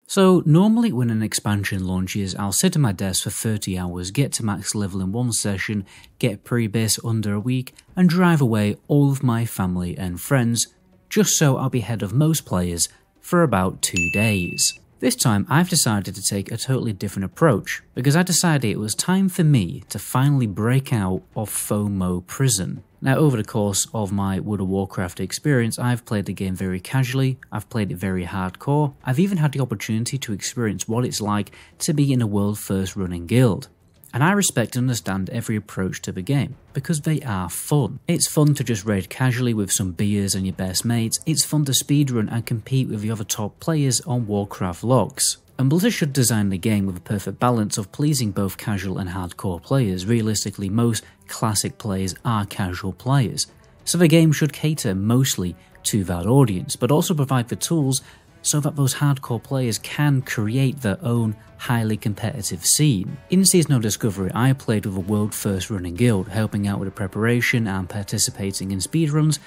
So normally when an expansion launches, I'll sit at my desk for 30 hours, get to max level in one session, get pre-bis under a week, and drive away all of my family and friends, just so I'll be ahead of most players for about 2 days. This time I've decided to take a totally different approach, because I decided it was time for me to finally break out of FOMO prison. Now, over the course of my World of Warcraft experience, I've played the game very casually, I've played it very hardcore, I've even had the opportunity to experience what it's like to be in a world first running guild. And I respect and understand every approach to the game, because they are fun. It's fun to just raid casually with some beers and your best mates, it's fun to speedrun and compete with the other top players on Warcraft logs. And Blizzard should design the game with a perfect balance of pleasing both casual and hardcore players. Realistically, most classic players are casual players, so the game should cater mostly to that audience, but also provide the tools so that those hardcore players can create their own highly competitive scene. In Seasonal Discovery, I played with a world first running guild, helping out with the preparation and participating in speedruns,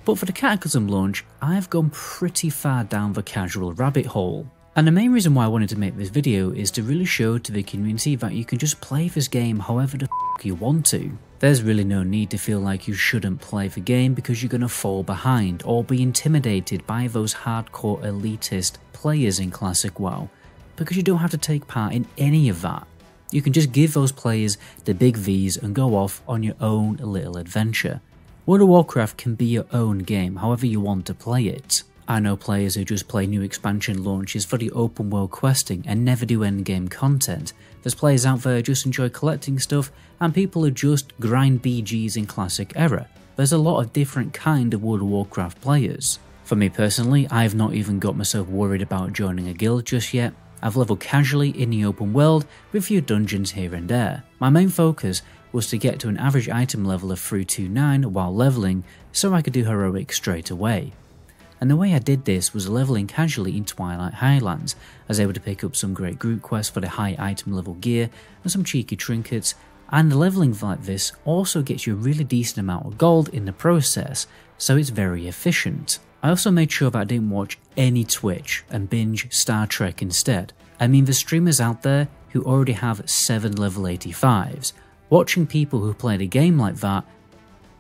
but for the Cataclysm launch, I've gone pretty far down the casual rabbit hole. And the main reason why I wanted to make this video is to really show to the community that you can just play this game however the f you want to. There's really no need to feel like you shouldn't play the game because you're gonna fall behind or be intimidated by those hardcore elitist players in Classic WoW, because you don't have to take part in any of that. You can just give those players the big V's and go off on your own little adventure. World of Warcraft can be your own game however you want to play it. I know players who just play new expansion launches for the open world questing and never do endgame content. There's players out there who just enjoy collecting stuff, and people who just grind BGs in classic era. There's a lot of different kind of World of Warcraft players. For me personally, I've not even got myself worried about joining a guild just yet. I've leveled casually in the open world with a few dungeons here and there. My main focus was to get to an average item level of 329 while leveling so I could do heroics straight away. And the way I did this was leveling casually in Twilight Highlands. I was able to pick up some great group quests for the high item level gear and some cheeky trinkets, and the leveling like this also gets you a really decent amount of gold in the process, so it's very efficient. I also made sure that I didn't watch any Twitch and binge Star Trek instead. I mean, there's streamers out there who already have 7 level 85s. Watching people who play the game like that,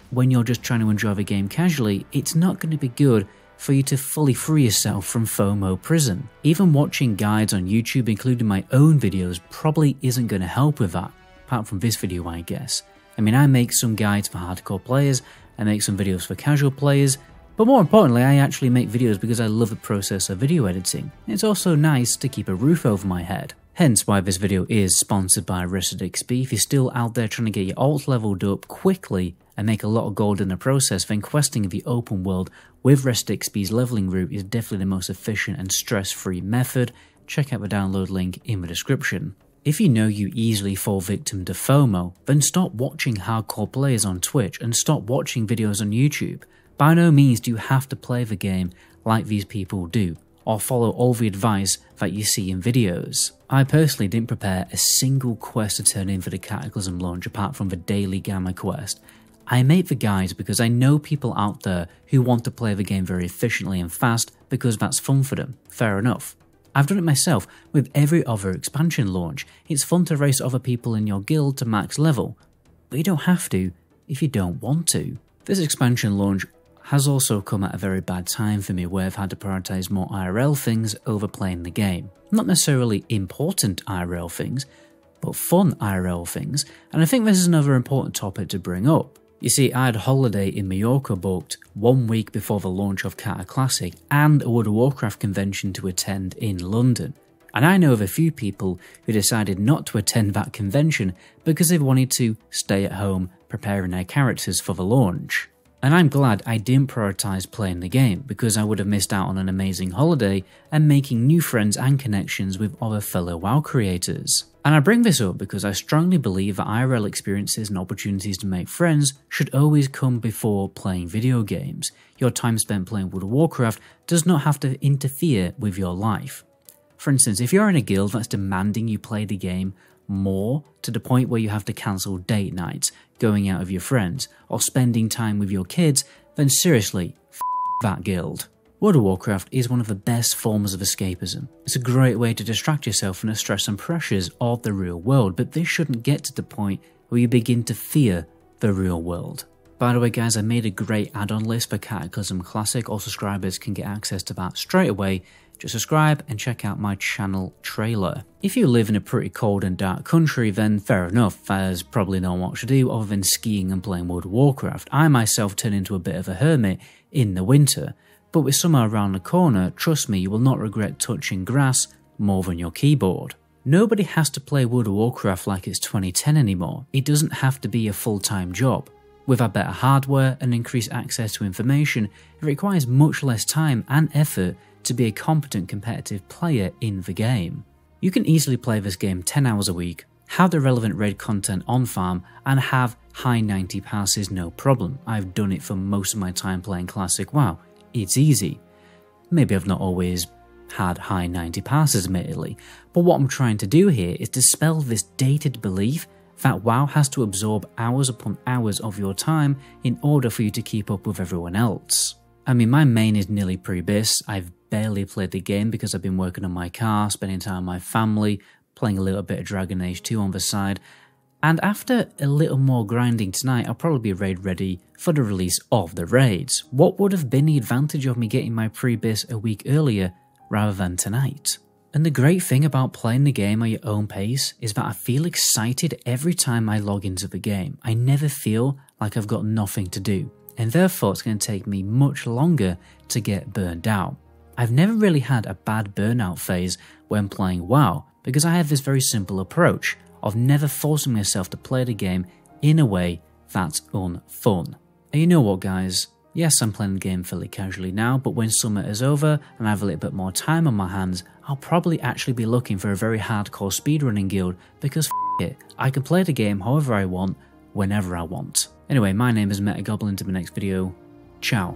when you're just trying to enjoy the game casually, it's not going to be good for you to fully free yourself from FOMO prison. Even watching guides on YouTube, including my own videos, probably isn't going to help with that, apart from this video I guess. I mean, I make some guides for hardcore players, I make some videos for casual players, but more importantly I actually make videos because I love the process of video editing. It's also nice to keep a roof over my head. Hence why this video is sponsored by Rested XP. If you're still out there trying to get your alt leveled up quickly and make a lot of gold in the process, then questing the open world with Rested XP's leveling route is definitely the most efficient and stress-free method. Check out the download link in the description. If you know you easily fall victim to FOMO, then stop watching hardcore players on Twitch and stop watching videos on YouTube. By no means do you have to play the game like these people do, or follow all the advice that you see in videos. I personally didn't prepare a single quest to turn in for the Cataclysm launch apart from the daily Gamma quest. I make the guides because I know people out there who want to play the game very efficiently and fast because that's fun for them. Fair enough. I've done it myself with every other expansion launch. It's fun to race other people in your guild to max level, but you don't have to if you don't want to. This expansion launch has also come at a very bad time for me, where I've had to prioritise more IRL things over playing the game. Not necessarily important IRL things, but fun IRL things, and I think this is another important topic to bring up. You see, I had a holiday in Mallorca booked 1 week before the launch of Cataclysm and a World of Warcraft convention to attend in London. And I know of a few people who decided not to attend that convention because they wanted to stay at home preparing their characters for the launch. And I'm glad I didn't prioritise playing the game, because I would have missed out on an amazing holiday and making new friends and connections with other fellow WoW creators. And I bring this up because I strongly believe that IRL experiences and opportunities to make friends should always come before playing video games. Your time spent playing World of Warcraft does not have to interfere with your life. For instance, if you're in a guild that's demanding you play the game more to the point where you have to cancel date nights, going out with your friends, or spending time with your kids, then seriously, that guild. World of Warcraft is one of the best forms of escapism. It's a great way to distract yourself from the stress and pressures of the real world, but this shouldn't get to the point where you begin to fear the real world. By the way guys, I made a great add-on list for Cataclysm Classic. All subscribers can get access to that straight away. Just subscribe and check out my channel trailer. If you live in a pretty cold and dark country, then fair enough, there's probably not much to do other than skiing and playing World of Warcraft. I myself turn into a bit of a hermit in the winter, but with summer around the corner, trust me, you will not regret touching grass more than your keyboard. Nobody has to play World of Warcraft like it's 2010 anymore. It doesn't have to be a full-time job. With our better hardware and increased access to information, it requires much less time and effort to be a competent competitive player in the game. You can easily play this game 10 hours a week, have the relevant raid content on farm, and have high 90 passes no problem. I've done it for most of my time playing Classic WoW. It's easy. Maybe I've not always had high 90 passes admittedly, but what I'm trying to do here is dispel this dated belief that WoW has to absorb hours upon hours of your time in order for you to keep up with everyone else. I mean, my main is nearly pre-bis. I've barely played the game because I've been working on my car, spending time with my family, playing a little bit of Dragon Age 2 on the side, and after a little more grinding tonight, I'll probably be raid ready for the release of the raids. What would have been the advantage of me getting my pre-bis a week earlier rather than tonight? And the great thing about playing the game at your own pace is that I feel excited every time I log into the game. I never feel like I've got nothing to do, and therefore it's going to take me much longer to get burned out. I've never really had a bad burnout phase when playing WoW because I have this very simple approach of never forcing myself to play the game in a way that's unfun. And you know what guys, yes I'm playing the game fairly casually now, but when summer is over and I have a little bit more time on my hands, I'll probably actually be looking for a very hardcore speedrunning guild because it, I can play the game however I want, whenever I want. Anyway, my name is Metagoblin, to the next video, ciao.